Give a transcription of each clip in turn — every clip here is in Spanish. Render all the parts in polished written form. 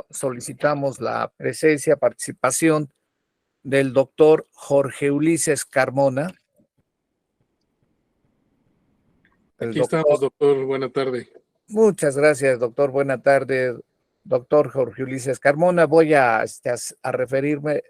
solicitamos la presencia, participación del doctor Jorge Ulises Carmona. Aquí estamos, doctor. Buena tarde. Muchas gracias, doctor. Buena tarde, doctor Jorge Ulises Carmona. Voy a referirme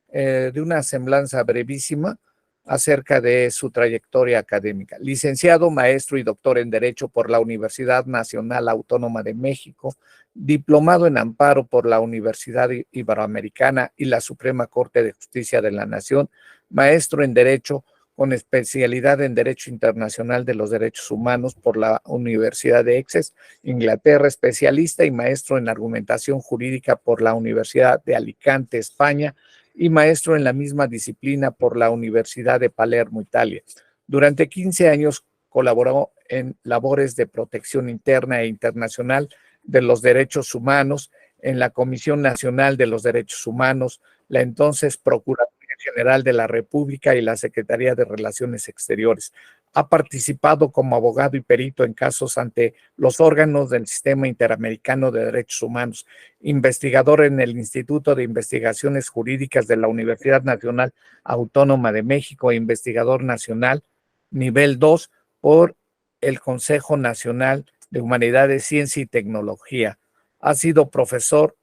de una semblanza brevísima acerca de su trayectoria académica. Licenciado, maestro y doctor en Derecho por la Universidad Nacional Autónoma de México, diplomado en Amparo por la Universidad Iberoamericana y la Suprema Corte de Justicia de la Nación, maestro en Derecho con especialidad en Derecho Internacional de los Derechos Humanos por la Universidad de Essex, Inglaterra, especialista y maestro en Argumentación Jurídica por la Universidad de Alicante, España, y maestro en la misma disciplina por la Universidad de Palermo, Italia. Durante 15 años colaboró en labores de protección interna e internacional de los derechos humanos en la Comisión Nacional de los Derechos Humanos, la entonces Procuraduría General de la República y la Secretaría de Relaciones Exteriores. Ha participado como abogado y perito en casos ante los órganos del Sistema Interamericano de Derechos Humanos, investigador en el Instituto de Investigaciones Jurídicas de la Universidad Nacional Autónoma de México e investigador nacional nivel 2 por el Consejo Nacional de Humanidades, Ciencia y Tecnología. Ha sido profesor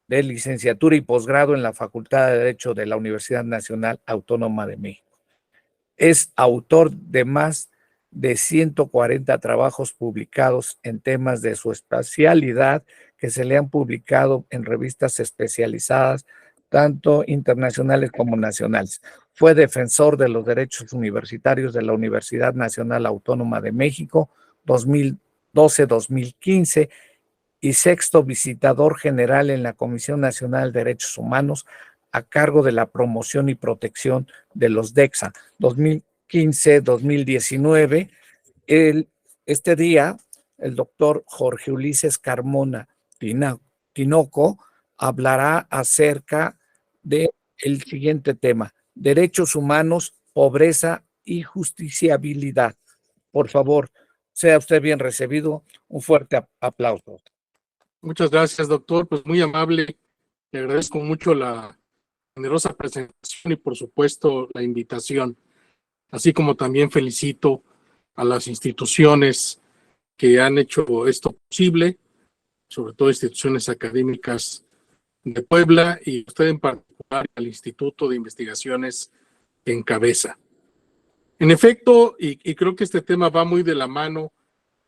de licenciatura y posgrado en la Facultad de Derecho de la Universidad Nacional Autónoma de México. Es autor de más de 140 trabajos publicados en temas de su especialidad que se le han publicado en revistas especializadas, tanto internacionales como nacionales. Fue defensor de los derechos universitarios de la Universidad Nacional Autónoma de México 2012-2015 y sexto visitador general en la Comisión Nacional de Derechos Humanos a cargo de la promoción y protección de los DEXA 2015-2019. Este día, el doctor Jorge Ulises Carmona Tinoco hablará acerca del siguiente tema: derechos humanos, pobreza y justiciabilidad. Por favor, sea usted bien recibido. Un fuerte aplauso. Muchas gracias, doctor. Pues muy amable. Le agradezco mucho la generosa presentación y, por supuesto, la invitación. Así como también felicito a las instituciones que han hecho esto posible, sobre todo instituciones académicas de Puebla y usted en particular, al Instituto de Investigaciones que encabeza. En efecto, y creo que este tema va muy de la mano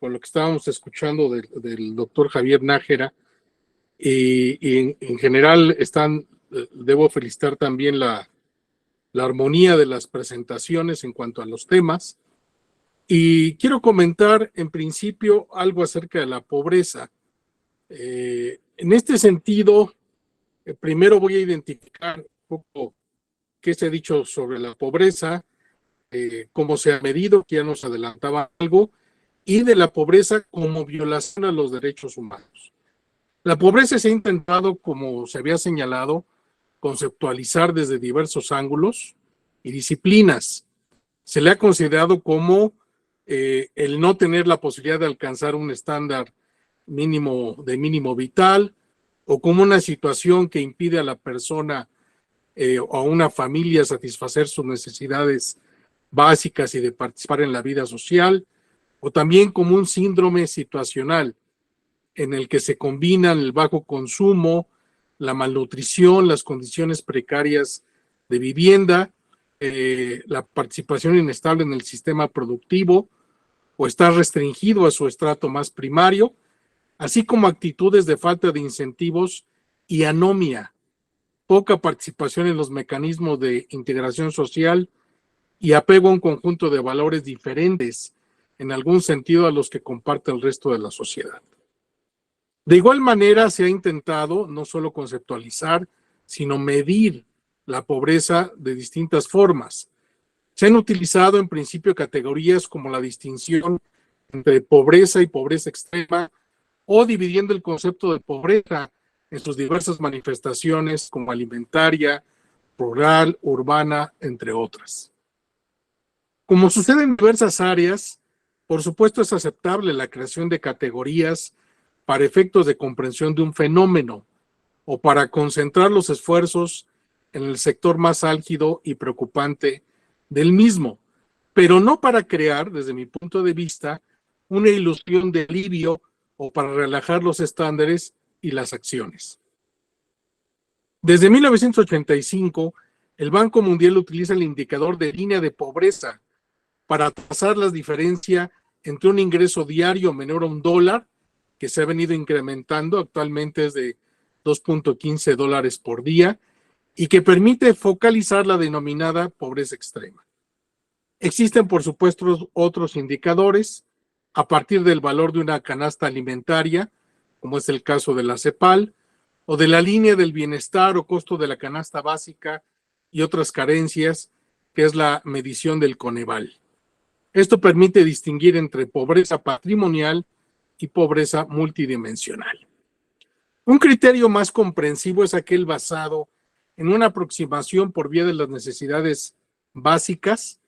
con lo que estábamos escuchando del doctor Javier Nájera, y en general debo felicitar también la armonía de las presentaciones en cuanto a los temas, y quiero comentar en principio algo acerca de la pobreza. En este sentido, primero voy a identificar un poco qué se ha dicho sobre la pobreza, cómo se ha medido, que ya nos adelantaba algo, y de la pobreza como violación a los derechos humanos. La pobreza se ha intentado, como se había señalado, conceptualizar desde diversos ángulos y disciplinas. Se le ha considerado como el no tener la posibilidad de alcanzar un estándar mínimo vital, o como una situación que impide a la persona o a una familia satisfacer sus necesidades básicas y de participar en la vida social, o también como un síndrome situacional en el que se combinan el bajo consumo, la malnutrición, las condiciones precarias de vivienda, la participación inestable en el sistema productivo o estar restringido a su estrato más primario, así como actitudes de falta de incentivos y anomia, poca participación en los mecanismos de integración social y apego a un conjunto de valores diferentes en algún sentido a los que comparte el resto de la sociedad. De igual manera, se ha intentado no solo conceptualizar, sino medir la pobreza de distintas formas. Se han utilizado en principio categorías como la distinción entre pobreza y pobreza extrema, o dividiendo el concepto de pobreza en sus diversas manifestaciones como alimentaria, rural, urbana, entre otras. Como sucede en diversas áreas, por supuesto es aceptable la creación de categorías para efectos de comprensión de un fenómeno o para concentrar los esfuerzos en el sector más álgido y preocupante del mismo, pero no para crear, desde mi punto de vista, una ilusión de alivio o para relajar los estándares y las acciones. Desde 1985, el Banco Mundial utiliza el indicador de línea de pobreza para trazar la diferencia entre un ingreso diario menor a $1, que se ha venido incrementando, actualmente es de $2.15 por día, y que permite focalizar la denominada pobreza extrema. Existen, por supuesto, otros indicadores a partir del valor de una canasta alimentaria, como es el caso de la CEPAL, o de la línea del bienestar o costo de la canasta básica y otras carencias, que es la medición del Coneval. Esto permite distinguir entre pobreza patrimonial y pobreza multidimensional. Un criterio más comprensivo es aquel basado en una aproximación por vía de las necesidades básicas,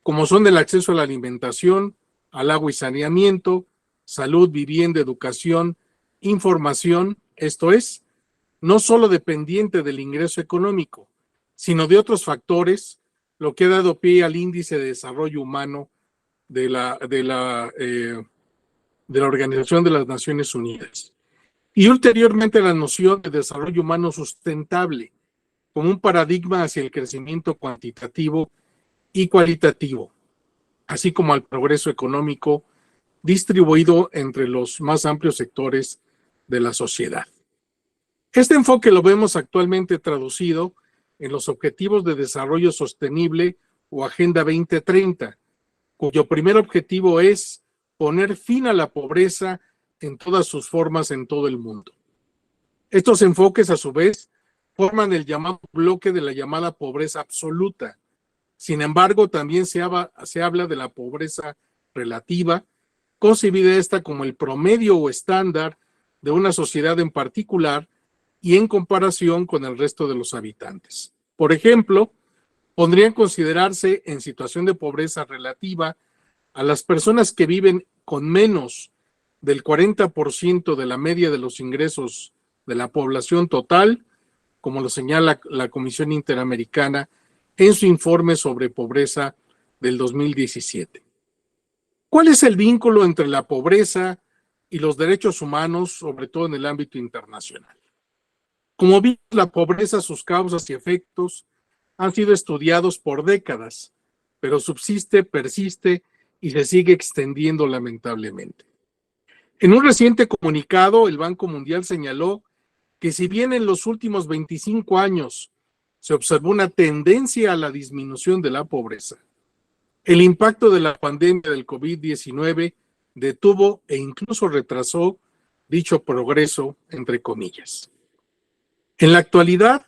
como son el acceso a la alimentación, al agua y saneamiento, salud, vivienda, educación, información, esto es, no solo dependiente del ingreso económico, sino de otros factores, lo que ha dado pie al índice de desarrollo humano de la Organización de las Naciones Unidas. Y ulteriormente la noción de desarrollo humano sustentable como un paradigma hacia el crecimiento cuantitativo y cualitativo, así como al progreso económico distribuido entre los más amplios sectores de la sociedad. Este enfoque lo vemos actualmente traducido en los Objetivos de Desarrollo Sostenible o Agenda 2030, cuyo primer objetivo es poner fin a la pobreza en todas sus formas en todo el mundo. Estos enfoques, a su vez, forman el llamado bloque de la llamada pobreza absoluta. Sin embargo, también se habla de la pobreza relativa, concebida esta como el promedio o estándar de una sociedad en particular y en comparación con el resto de los habitantes. Por ejemplo, podrían considerarse en situación de pobreza relativa a las personas que viven con menos del 40% de la media de los ingresos de la población total, como lo señala la Comisión Interamericana en su informe sobre pobreza del 2017. ¿Cuál es el vínculo entre la pobreza y los derechos humanos, sobre todo en el ámbito internacional? Como vimos, la pobreza, sus causas y efectos han sido estudiados por décadas, pero subsiste, persiste y se sigue extendiendo lamentablemente. En un reciente comunicado, el Banco Mundial señaló que si bien en los últimos 25 años se observó una tendencia a la disminución de la pobreza, el impacto de la pandemia del COVID-19 detuvo e incluso retrasó dicho progreso, entre comillas. En la actualidad,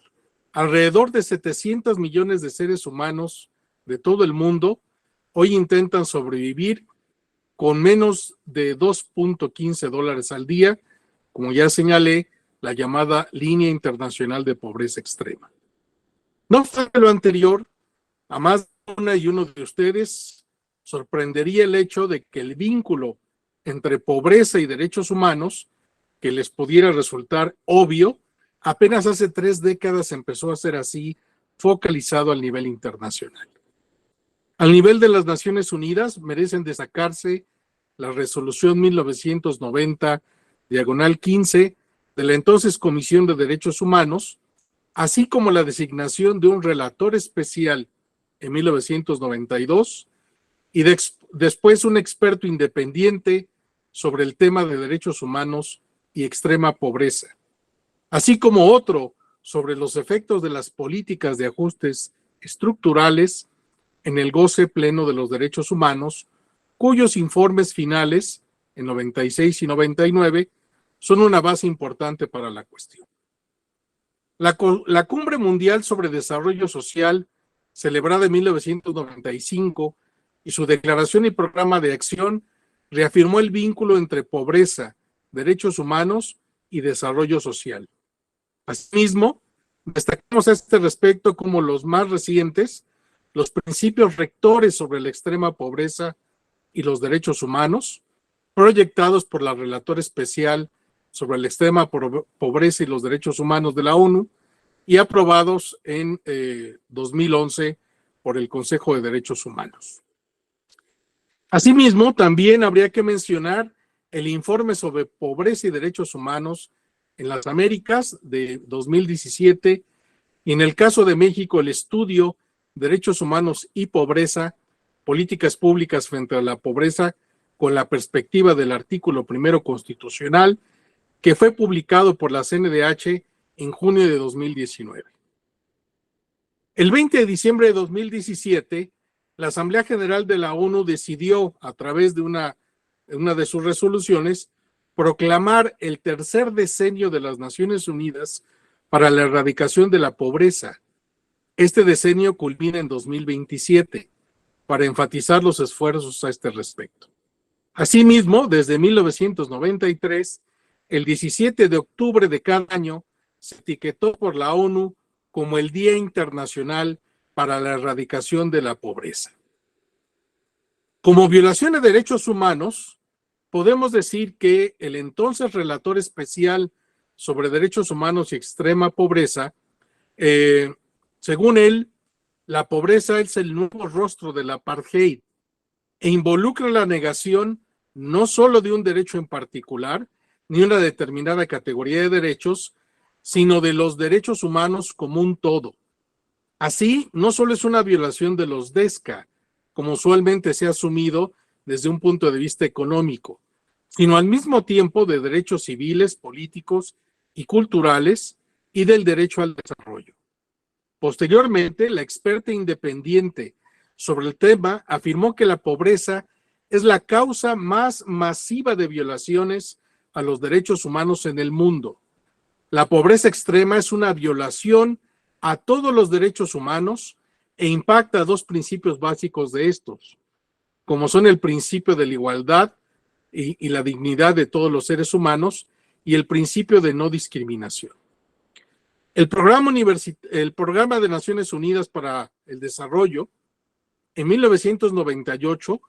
alrededor de 700 millones de seres humanos de todo el mundo hoy intentan sobrevivir con menos de $2.15 al día, como ya señalé, la llamada Línea Internacional de Pobreza Extrema. No obstante lo anterior, a más de una y uno de ustedes sorprendería el hecho de que el vínculo entre pobreza y derechos humanos, que les pudiera resultar obvio, apenas hace 3 décadas empezó a ser así, focalizado al nivel internacional. Al nivel de las Naciones Unidas merecen destacarse la resolución 1990/15 de la entonces Comisión de Derechos Humanos, así como la designación de un relator especial en 1992 y después un experto independiente sobre el tema de derechos humanos y extrema pobreza, así como otro sobre los efectos de las políticas de ajustes estructurales en el goce pleno de los derechos humanos, cuyos informes finales, en 96 y 99, son una base importante para la cuestión. La Cumbre Mundial sobre Desarrollo Social, celebrada en 1995, y su declaración y programa de acción reafirmó el vínculo entre pobreza, derechos humanos y desarrollo social. Asimismo, destacamos a este respecto como los más recientes, los principios rectores sobre la extrema pobreza y los derechos humanos, proyectados por la relatora especial sobre la extrema pobreza y los derechos humanos de la ONU y aprobados en 2011 por el Consejo de Derechos Humanos. Asimismo, también habría que mencionar el informe sobre pobreza y derechos humanos en las Américas de 2017 y en el caso de México el estudio Derechos Humanos y Pobreza, Políticas Públicas frente a la Pobreza con la perspectiva del artículo primero constitucional, que fue publicado por la CNDH en junio de 2019. El 20 de diciembre de 2017, la Asamblea General de la ONU decidió, a través de una de sus resoluciones, proclamar el tercer decenio de las Naciones Unidas para la erradicación de la pobreza. Este decenio culmina en 2027, para enfatizar los esfuerzos a este respecto. Asimismo, desde 1993, el 17 de octubre de cada año, se etiquetó por la ONU como el Día Internacional para la Erradicación de la Pobreza. Como violación de derechos humanos, podemos decir que el entonces relator especial sobre derechos humanos y extrema pobreza, según él, la pobreza es el nuevo rostro del apartheid e involucra la negación no solo de un derecho en particular, ni una determinada categoría de derechos, sino de los derechos humanos como un todo. Así, no solo es una violación de los DESCA, como usualmente se ha asumido desde un punto de vista económico, sino al mismo tiempo de derechos civiles, políticos y culturales y del derecho al desarrollo. Posteriormente, la experta independiente sobre el tema afirmó que la pobreza es la causa más masiva de violaciones a los derechos humanos en el mundo. La pobreza extrema es una violación a todos los derechos humanos e impacta a dos principios básicos de estos, como son el principio de la igualdad y la dignidad de todos los seres humanos y el principio de no discriminación. El Programa de Naciones Unidas para el Desarrollo, en 1998,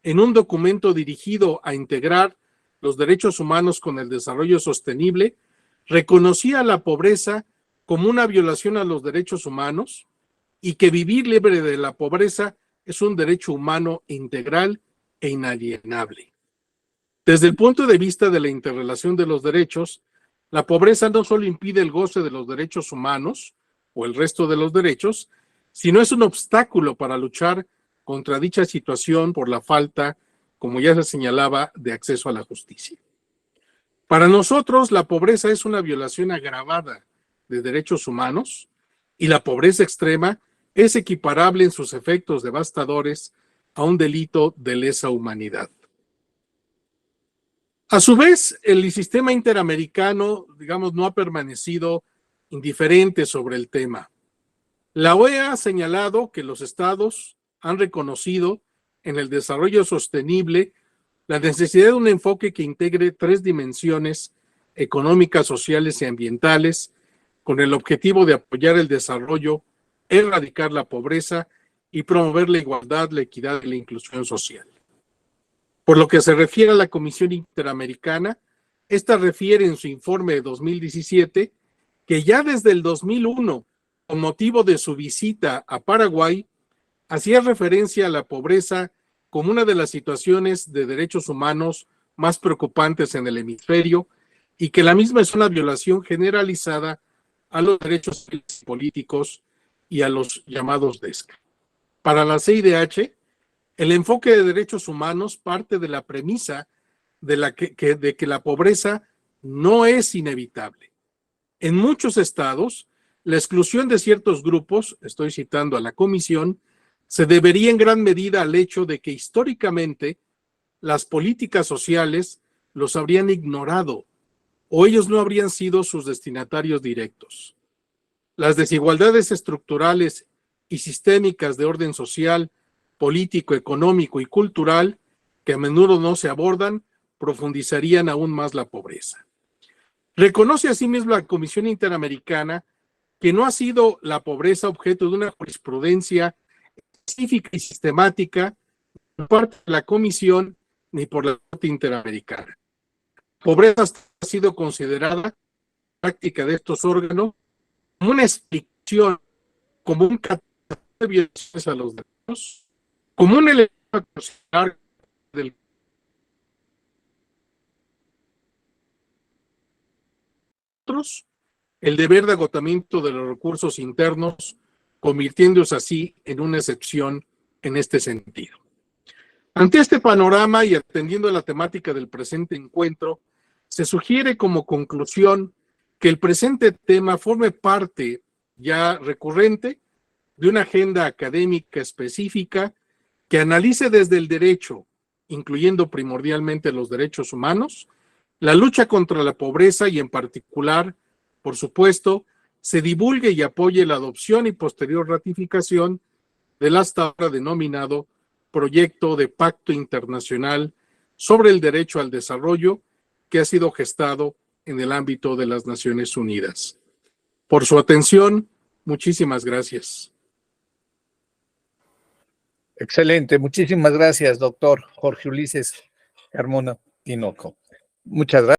en un documento dirigido a integrar los derechos humanos con el desarrollo sostenible, reconocía la pobreza como una violación a los derechos humanos y que vivir libre de la pobreza es un derecho humano integral e inalienable. Desde el punto de vista de la interrelación de los derechos, la pobreza no solo impide el goce de los derechos humanos o el resto de los derechos, sino es un obstáculo para luchar contra dicha situación por la falta, como ya se señalaba, de acceso a la justicia. Para nosotros, la pobreza es una violación agravada de derechos humanos y la pobreza extrema es equiparable en sus efectos devastadores a un delito de lesa humanidad. A su vez, el sistema interamericano, digamos, no ha permanecido indiferente sobre el tema. La OEA ha señalado que los estados han reconocido en el desarrollo sostenible la necesidad de un enfoque que integre tres dimensiones económicas, sociales y ambientales, con el objetivo de apoyar el desarrollo, erradicar la pobreza y promover la igualdad, la equidad y la inclusión social. Por lo que se refiere a la Comisión Interamericana, esta refiere en su informe de 2017 que ya desde el 2001, con motivo de su visita a Paraguay, hacía referencia a la pobreza como una de las situaciones de derechos humanos más preocupantes en el hemisferio y que la misma es una violación generalizada a los derechos políticos y a los llamados DESCA. Para la CIDH, el enfoque de derechos humanos parte de la premisa de que la pobreza no es inevitable. En muchos estados, la exclusión de ciertos grupos, estoy citando a la Comisión, se debería en gran medida al hecho de que históricamente las políticas sociales los habrían ignorado o ellos no habrían sido sus destinatarios directos. Las desigualdades estructurales y sistémicas de orden social, político, económico y cultural, que a menudo no se abordan, profundizarían aún más la pobreza. Reconoce asimismo la Comisión Interamericana que no ha sido la pobreza objeto de una jurisprudencia específica y sistemática por parte de la Comisión ni por la Corte Interamericana. pobreza ha sido considerada práctica de estos órganos como una explicación, como un catalizador de violaciones a los derechos, como un elemento a considerar del otros, el deber de agotamiento de los recursos internos, convirtiéndose así en una excepción en este sentido. Ante este panorama y atendiendo a la temática del presente encuentro, se sugiere como conclusión que el presente tema forme parte ya recurrente de una agenda académica específica que analice desde el derecho, incluyendo primordialmente los derechos humanos, la lucha contra la pobreza y en particular, por supuesto, se divulgue y apoye la adopción y posterior ratificación del hasta ahora denominado Proyecto de Pacto Internacional sobre el Derecho al Desarrollo, que ha sido gestado en el ámbito de las Naciones Unidas. Por su atención, muchísimas gracias. Excelente, muchísimas gracias, doctor Jorge Ulises Carmona Tinoco. Muchas gracias.